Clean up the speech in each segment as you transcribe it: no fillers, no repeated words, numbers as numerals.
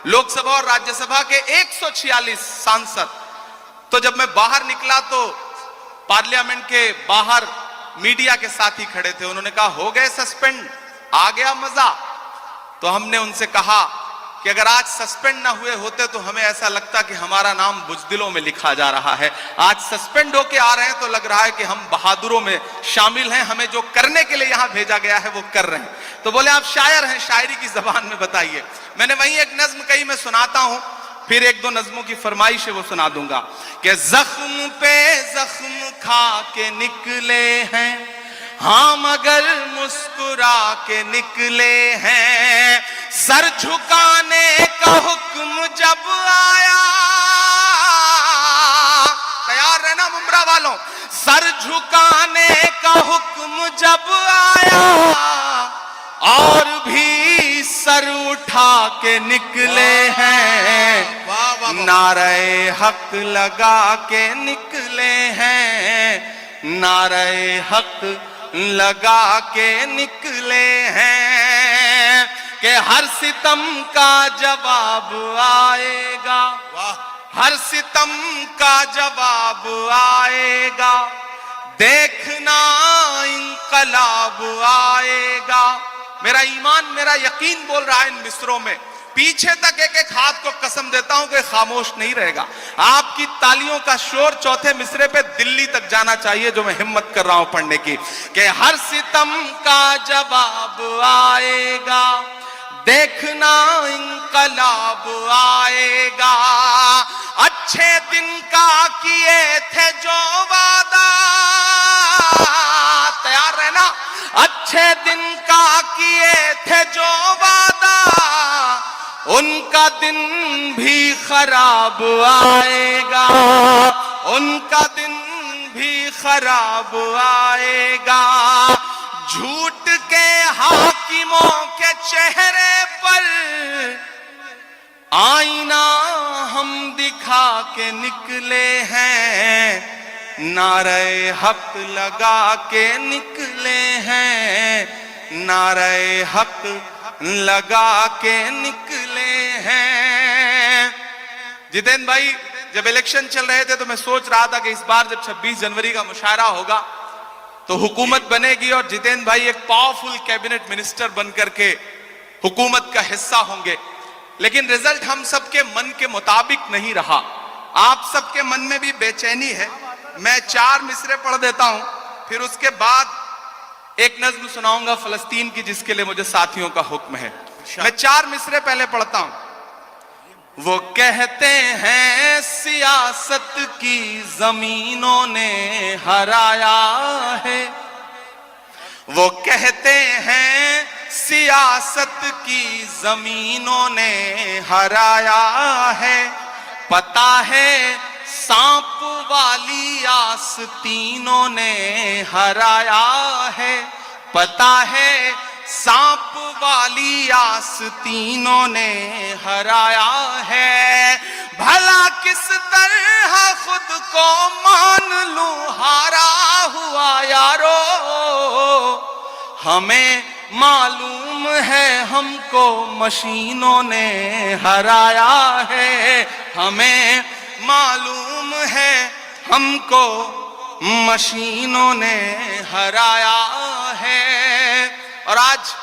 लोकसभा और राज्यसभा के 146 सांसद। तो जब मैं बाहर निकला तो पार्लियामेंट के बाहर मीडिया के साथी खड़े थे। उन्होंने कहा हो गए सस्पेंड, आ गया मजा। तो हमने उनसे कहा कि अगर आज सस्पेंड ना हुए होते तो हमें ऐसा लगता कि हमारा नाम बुज़दिलों में लिखा जा रहा है। आज सस्पेंड होके आ रहे हैं तो लग रहा है कि हम बहादुरों में शामिल हैं, हमें जो करने के लिए यहां भेजा गया है वो कर रहे हैं। तो बोले आप शायर हैं, शायरी की जबान में बताइए। मैंने वहीं एक नज्म कही, मैं सुनाता हूं, फिर एक दो नज्मों की फरमाइश है वो सुना दूंगा कि जख्म पे जख्म खा के निकले हैं, हाँ मगर मुस्कुरा के निकले हैं। सर झुकाने का हुक्म जब आया, तैयार रहना मुमरा वालों, सर झुकाने का हुक्म जब आया और भी सर उठा के निकले हैं। नारे हक लगा के निकले हैं, नारे हक लगा के निकले हैं कि हर सितम का जवाब आएगा, हर सितम का जवाब आएगा, देखना इंकलाब आएगा। मेरा ईमान, मेरा यकीन बोल रहा है इन मिसरों में, पीछे तक एक एक हाथ को कसम देता हूं कि खामोश नहीं रहेगा। आपकी तालियों का शोर चौथे मिसरे पे दिल्ली तक जाना चाहिए, जो मैं हिम्मत कर रहा हूं पढ़ने की, कि हर सितम का जवाब आएगा, देखना इंकलाब आएगा। अच्छे दिन का किए थे जो वादा, तैयार रहना, अच्छे दिन का किए थे जो वादा, उनका दिन भी खराब आएगा, उनका दिन भी खराब आएगा। झूठ के हाकिमों के चेहरे पर आईना हम दिखा के निकले हैं, नारे हक लगा के निकले हैं, नारे हक लगा के निकले हैं। जितेंद्र भाई, जब इलेक्शन चल रहे थे तो मैं सोच रहा था कि इस बार जब 26 जनवरी का मुशायरा होगा तो हुकूमत बनेगी और जितेंद्र भाई एक पावरफुल कैबिनेट मिनिस्टर बनकर के हुकूमत का हिस्सा होंगे। लेकिन रिजल्ट हम सबके मन के मुताबिक नहीं रहा। आप सबके मन में भी बेचैनी है। मैं 4 मिसरे पढ़ देता हूं, फिर उसके बाद एक नज्म सुनाऊंगा फलस्तीन की, जिसके लिए मुझे साथियों का हुक्म है। मैं 4 मिसरे पहले पढ़ता हूं। वो कहते हैं सियासत की जमीनों ने हराया है, वो कहते हैं सियासत की जमीनों ने हराया है। पता है सांप वाली आस्तीनों ने हराया है, पता है सांप वाली आस्तीनों ने हराया है। भला किस तरह खुद को मान लूं हारा हुआ यारो, हमें मालूम है हमको मशीनों ने हराया है, हमें मालूम है हमको मशीनों ने हराया है। और आज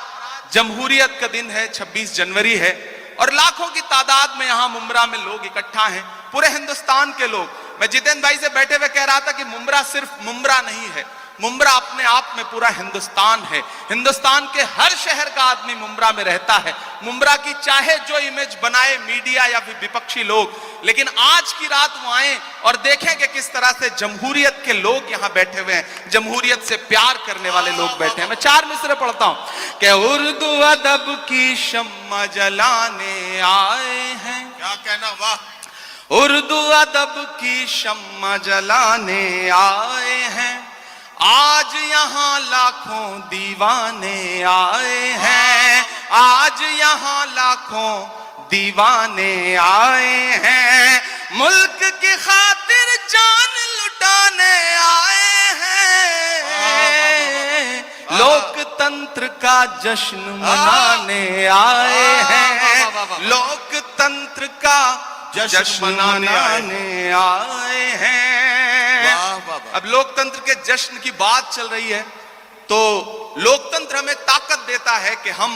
जमहूरियत का दिन है, 26 जनवरी है और लाखों की तादाद में यहां मुमरा में लोग इकट्ठा हैं, पूरे हिंदुस्तान के लोग। मैं जितेंद्र भाई से बैठे हुए कह रहा था कि मुमरा सिर्फ मुमरा नहीं है, मुमरा अपने आप में पूरा हिंदुस्तान है। हिंदुस्तान के हर शहर का आदमी मुमरा में रहता है। मुमरा की चाहे जो इमेज बनाए मीडिया या फिर विपक्षी लोग, लेकिन आज की रात वो आए और देखें कि किस तरह से जमहूरियत के लोग यहां बैठे हुए हैं, जमहूरियत से प्यार करने वाले लोग बैठे हैं। मैं 4 मिसरे पढ़ता हूं कि उर्दू अदब की शम्मा जलाने आए हैं। क्या कहना, वाह। उर्दू अदब की शम्मा जलाने आए हैं, आज यहाँ लाखों दीवाने आए हैं, आज यहाँ लाखों दीवाने आए हैं। मुल्क की खातिर जान लुटाने आए हैं, लोकतंत्र का जश्न मनाने आए हैं, लोकतंत्र जश्न मनाने आए हैं। वाह, वाह, वाह। अब लोकतंत्र के जश्न की बात चल रही है, तो लोकतंत्र हमें ताकत देता है कि हम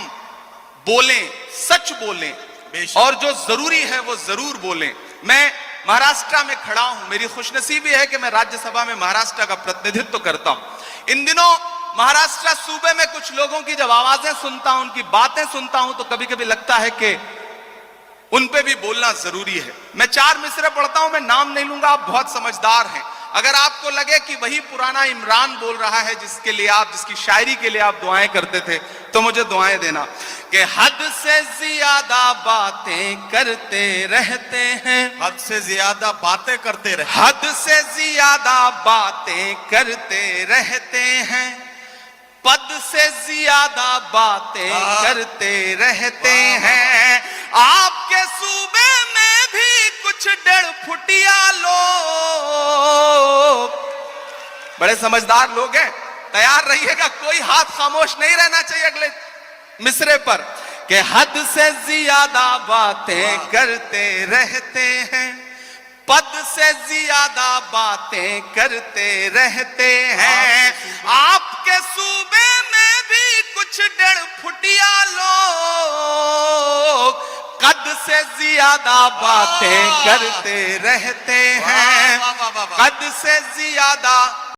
बोलें, सच बोलें, बेशक। और जो जरूरी है वो जरूर बोलें। मैं महाराष्ट्र में खड़ा हूं, मेरी खुशनसीबी है कि मैं राज्यसभा में महाराष्ट्र का प्रतिनिधित्व करता हूं। इन दिनों महाराष्ट्र सूबे में कुछ लोगों की जब आवाजें सुनता हूं, उनकी बातें सुनता हूं, तो कभी कभी लगता है कि उन पे भी बोलना जरूरी है। मैं 4 मिसरे पढ़ता हूं, मैं नाम नहीं लूंगा, आप बहुत समझदार हैं। अगर आपको लगे कि वही पुराना इमरान बोल रहा है जिसके लिए आप, जिसकी शायरी के लिए आप दुआएं करते थे, तो मुझे दुआएं देना कि हद से ज्यादा बातें करते रहते हैं, हद से ज्यादा बातें करते रहे, हद से ज्यादा बातें करते रहते हैं, पद से ज्यादा बातें करते रहते हैं। आपके सूबे में भी कुछ 1.5 फुटिया लोग, बड़े समझदार लोग हैं, तैयार रहिएगा, कोई हाथ खामोश नहीं रहना चाहिए अगले मिसरे पर, कि हद से ज्यादा बातें करते रहते हैं, पद से ज्यादा बातें करते रहते हैं। आपके सूबे में भी कुछ 1.5 फुटिया लोग कद से ज्यादा बातें करते रहते हैं, कद से ज्यादा